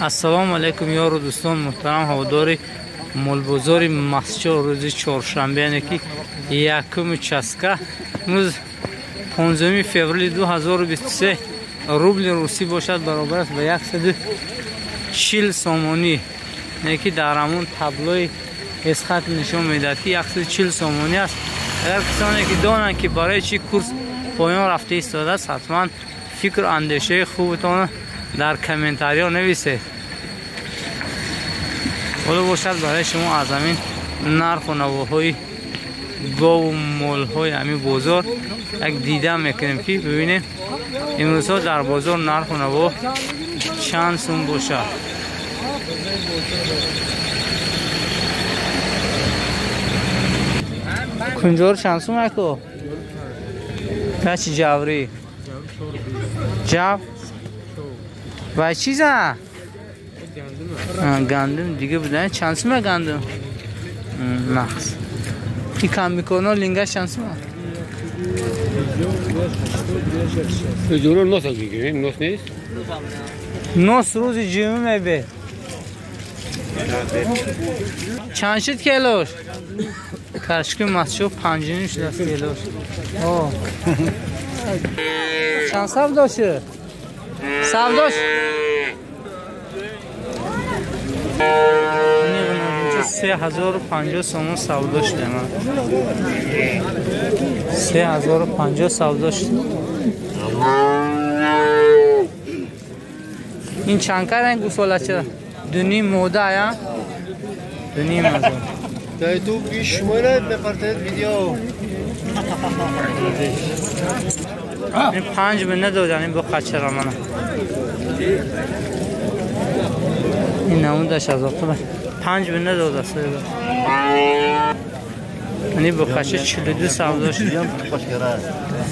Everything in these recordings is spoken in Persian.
السلام علیکم یارو دوستان محترم هواداری مولبازار مسجد روز چهارشنبه که یکم چسکه امروز 15 فوریه 2023 روبل روسی باشد برابر است به 140 سومانی. یکی در همون تابلوی اسخط نشون میدهد که 140 سومانی است. اگر کسانی که دانند که برای چی کورس پایان رفته ایستاده است حتما فکر و اندیشه خوبتان در کامنتاری ها نویسید. حالا باشد برای شما از همین نرخ و نواهای گاو و مال های همین بازار یک دیده میکنیم که ببینیم امروز ها در بازار نرخ و نوا چند سوم باشد. کنجور چند سوم اکو؟ کچی جوری؟ جو؟ و چیزه؟ گندم دیگه بودن چند سومه گندم؟ مخص کی کم میکنه لینگش چند سومه؟ جورو نوس میگیریم، نوس نیست؟ نوس روزی جیمه میبه چند شد کیلوش؟ کرشکی مسجو 5 شد از کیلوش. چند سب داشه؟ سب داش؟ 3050 سومون سودا شده من. 3050 سودا شده. این چند کردن گوساله چه؟ دونی موده یا؟ دونی موده. دای تو بیش شماره بپرتید ویدیو. این 5 به ندادن این با خچه را منه. این نمودش از وقت 5 به نداده است. یعنی با خچه 42 سودا شد.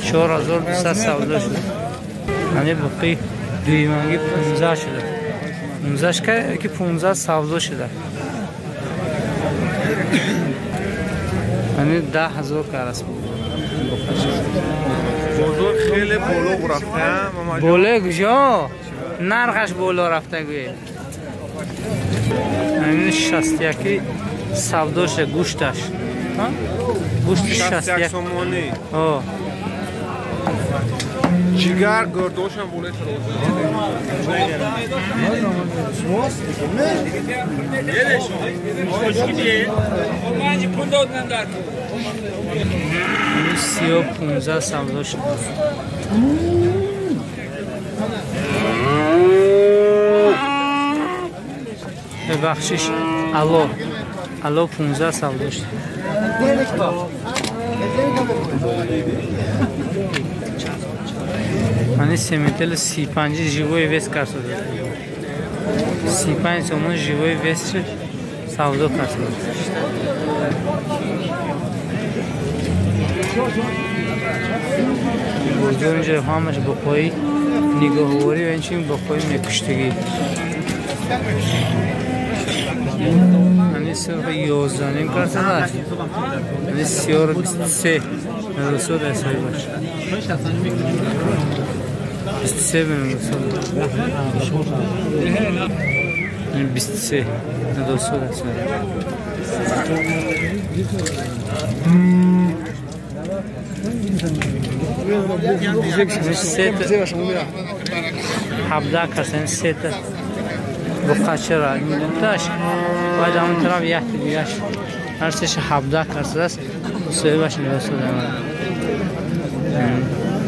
4200 سودا شد. یعنی باقی دوی منگی 15 شده. 15 که 15 سودا شده. یعنی 10,000 کار است. بازار خیلی بالا رفته. بالا کجا؟ نرخش بالا رفته گوی. این 61 سوداش گوشتش. گوشت 61 سومانی. جگر گردوش هم بوله سی و 15 سودا شد. ببخشش الو 15 سودا شد. من سیمتل 35 جیوی وست کرد. 35 سومون جیوی وست شد سودا کرد. بازار اینجا همش بخوایی نگاهواری و اینچین بخوایی میکشتگی. یعنی صرف 11 نیم کرده است. یعنی 33 نرسود اصحایی باشه. 23 نرسود. یعنی 23 نرسود اصحایی. حبده کسان سیت بخاطر را می‌دونتش باید همون طرف یه دیگهش هرچیش حبده کرده است سوی باش نرسود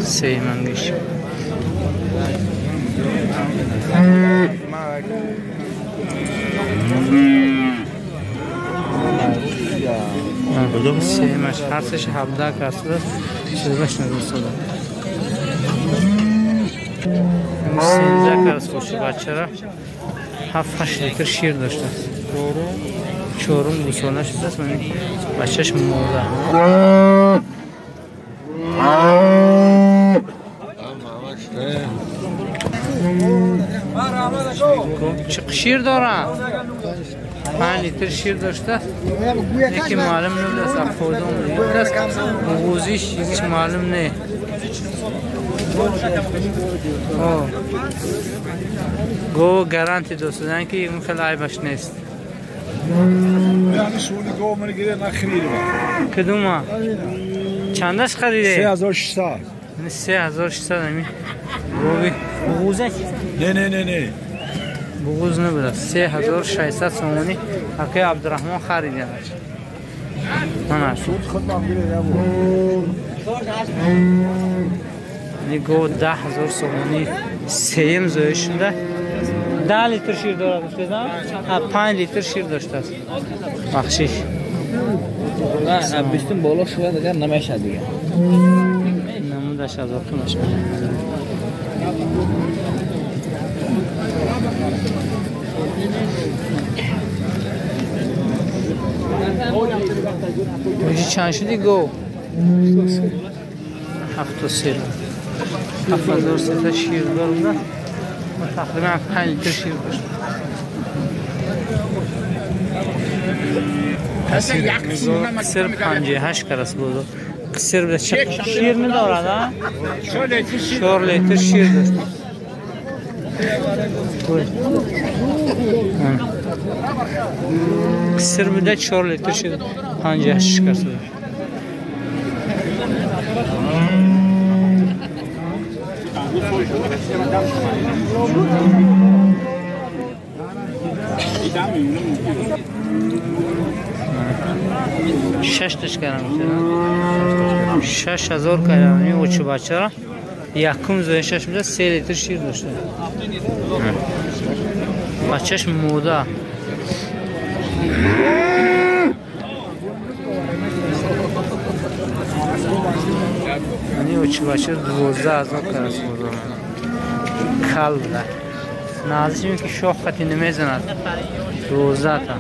سی منگیش سی مش هرچیش حبده کرده است سوی باش نرسود 13 کرده خوشی بچه را 7-8 لیتر شیر داشته است. چهارم گوساله شده است. من بچهش مرده. چه شیر داره؟ 5 لیتر شیر داشته است. یکی معلوم نبود است. افادان است. موزیش هیچ معلوم نه. گو گارانتی دوستان که اون خیلی عیبش نیست. یعنی سولی گو من گیره نخریده. کدوم؟ چندش خریده؟ 3600. 3600 همی. گوی بغوزه؟ نه. بغوز نبوده. 3600 سومونی. حقی عبدالرحمن خریده. نه. سود خود مامگیره نبود. گو 10,000 سومونی سیم زویشونده. 10 لیتر شیر داره بسیدم. 5 لیتر شیر داشته است. بخشیش. نه بیستون بالا شده دیگه نمیشه دیگه. نمودش از آقیمش. بوجی چند شدی گو؟ 7,300 شیر داره. تقریبا 5 لیتر شیر داشت. قصر 58 کرس بود. قصر به شیر ندارد. 4 لیتر شیر داشت. قصر بوده 4 لیتر شیر 58 کرس بود. ششتش کردم 6,000 کردم این اوچه بچه را یکم زوی 6 میده 3 لیتر شیر داشته بچهش موده این اوچه بچه 12,000 کردم کل بوده نازشیم که شاخ خطی نمیزند 12 تا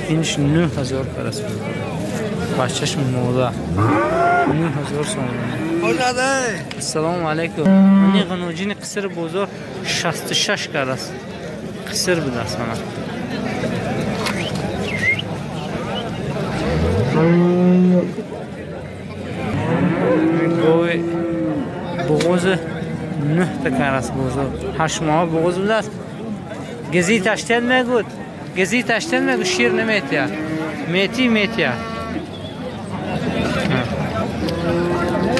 اینش 9,000 پرست بود بچهش موده 9,000 سومن السلام علیکم این غنوجین قصر بزرگ 66 کرست قصر بود اصلا گوی بغوز 9 تا کرست بزرگ 8 ماه بغوز بود است گزی تشتل میگود گزی تشتل میگود شیر نمیتیا میتیا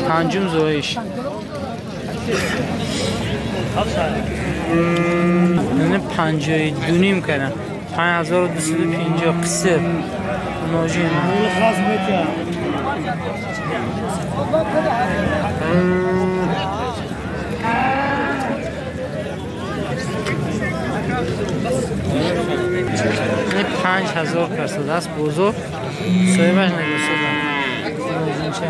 پنجم زویش اینه 52 کردن 5,250 قصر نوجی نه اینه 5,000 کرده است بزرگ سایبش نگوستدم نوجین چه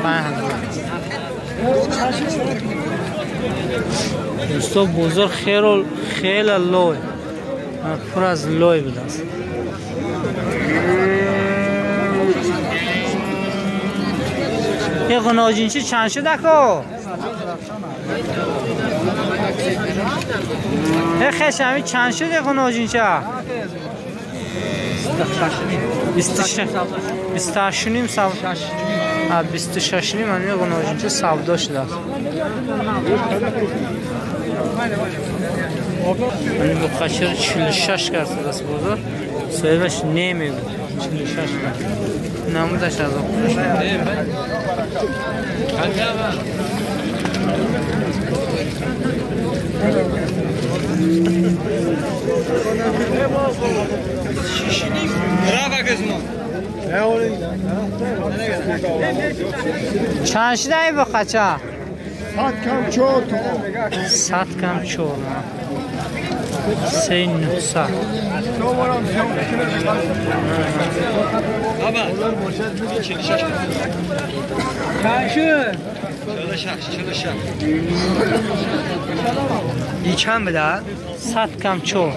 5,000 دوستا بزرگ خیلی لوی پر از لوی بود است یه غناجینچی چند شده که یه خشمی چند شده غناجینچه 26 نیم 26 نیم من یه غناجینچه سودا شده است من با قشر 46 کرده است بزرگ صاحبش نمی بود 46 کرده نمودش از آقوش چند شده ای با قچه؟ 100 کم 4 3,900 این چند بده؟ 100 کم 4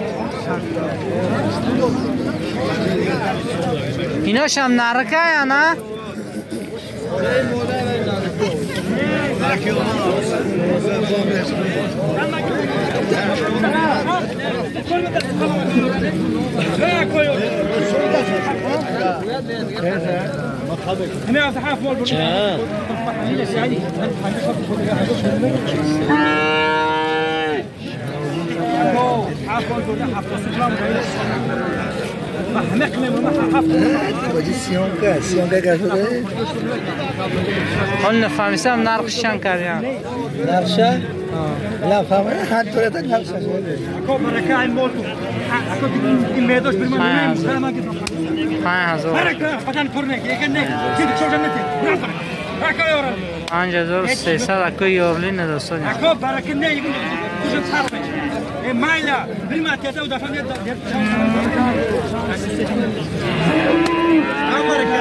ایناش هم نرکه یا نه؟ حال نفهمیسم نرخش چند کردیم نقشه؟ لا فهمه هر طوره تا نقشه اکو برکه این بولتو اکو این میدوش بریم پنج هزار بدن پر نگه یکن نگه چیزی چوزن نتی اکو یورن 5300 اکو یورلی نداستانی اکو برکه نه یکن کجا صرفه مایلا بریم اتیتا و دفعه نید اکو برکه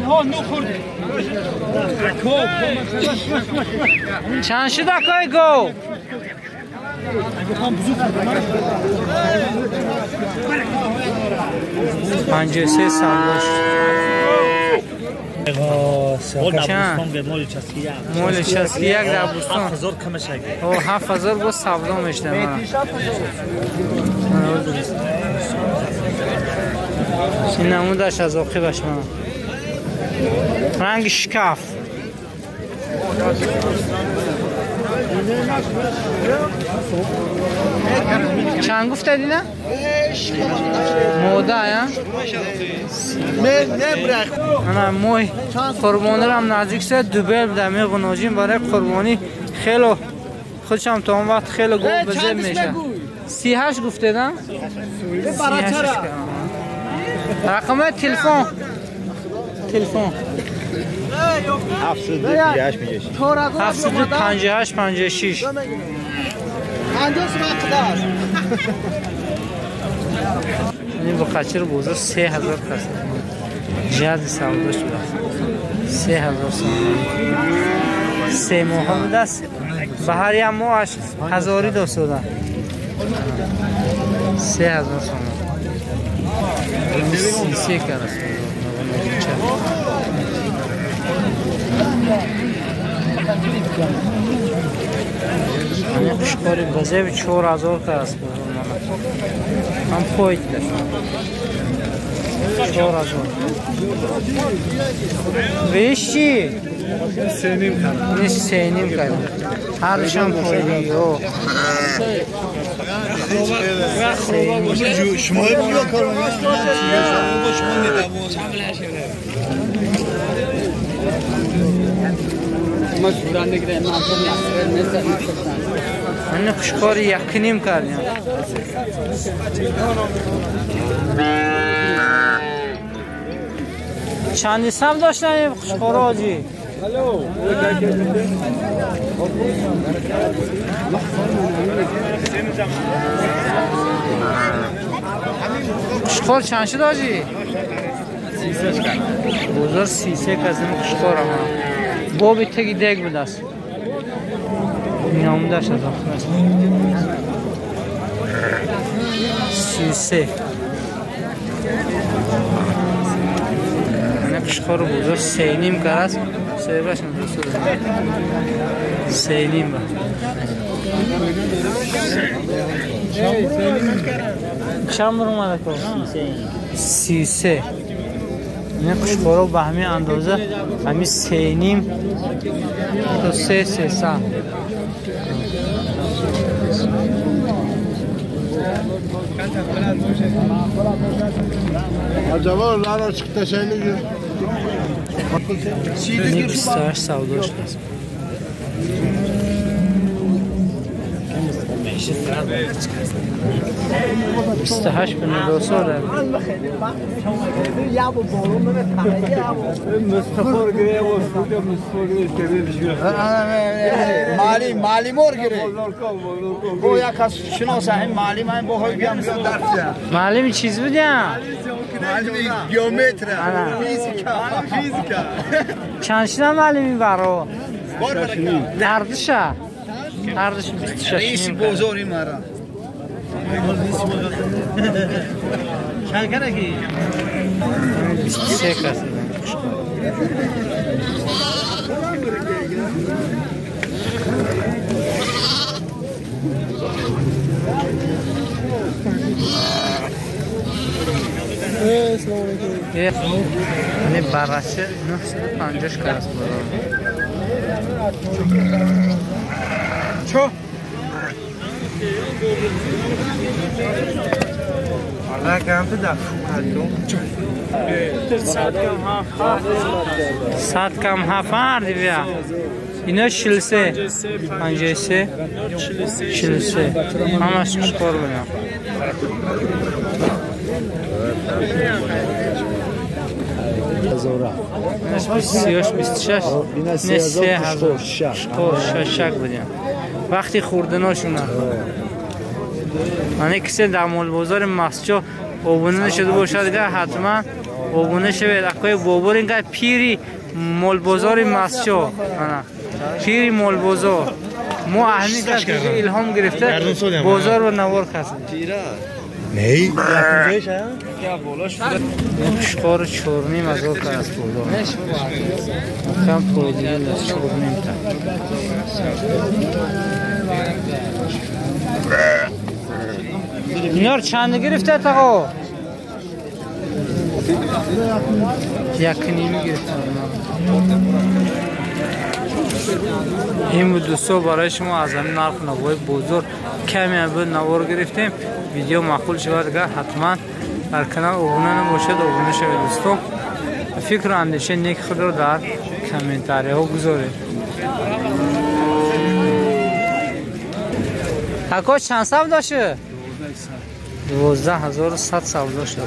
نو خورده اکو چند شد اکای گو 53 سال چند؟ مول چسکی یک در بوستان 7000 کمش اگه او 7000 با سبدا میشته من این نمودش از آقی باش من رنگ شکاف چند گفته دیدن؟ موده یا؟ انا موی قربانی رم نزدیک سه دوبل بده می غناجین برای قربانی خیلی خودشم تا اون وقت خیلی گل بزه میشه 38 گفته دن؟ رقم تلفن 758 میگه 758 56 این با خچر بوزر 3000 کست جهاز سوداش بود 3000 سوم 3 ماه بود است به هر یک ماهش 1200 دادن 3000 سوم 33 کرد من خوشکاری بزه به 4000 کرد من پوید داشتم 4000 ویش چی؟ 3.5 کردم هرشان پویدی شما بیا کار من خوشکاری یکنیم کردیم چندی سم داشتن خوشکار آجی خوشکار چند شد آجی؟ 33 کزیم خوشکار هم بابی تگی دیگ بود است این آمده شد 33 من خوشکار بزرگ 3.5 کرد است 3.5 با چند بر اومده که 33 این خوشکارو به همین اندازه همین 3.5 تا 3 سم acaba lara çıktı şeyle gir. 28 سوداش هست 28 به نداسا داره مالی مور گیره بو یک کس شناسه این مالی من با های بیام بیام درسه معلمی چیز بود یا؟ Malimi geometri, fizika. چند شده معلمی برا؟ Var mı? دردشه دردش 26 Reisi bozori mara. شرکره کی 23 کسی Ne barası 950 karası var. Çok. Allah kandı da. Saat kam hafar divya. İna şilse. Anjese. Şilse. Ama spor bana. سیاش 26 نه 3000 شک بدیم وقتی خوردناشون من کسی در مول بازار مسجد آبونه نشده باشه دیگه حتما آبونه شوید اکای بابور اینقدر پیری مول بازار مسجد پیری مول بازار ما اهمی که الهام گرفته بازار و نوار کسیم نهی شکار چورنیم از او که از بودم کم پرویدیگه از چورنیم تا اینار چند گرفته تا یک نیمی گرفته این بود دوستو برای شما از همین نرخ نوای بزرگ کمی هم بود نوار گرفتیم ویدیو معقول شود دیگه حتما در کانال ابونه نباشد ابونه شوید دوستو فکر و اندیشه نیک خود رو در کامنتاری ها گذارید حکا چند سودا شد؟ 12100 سودا شد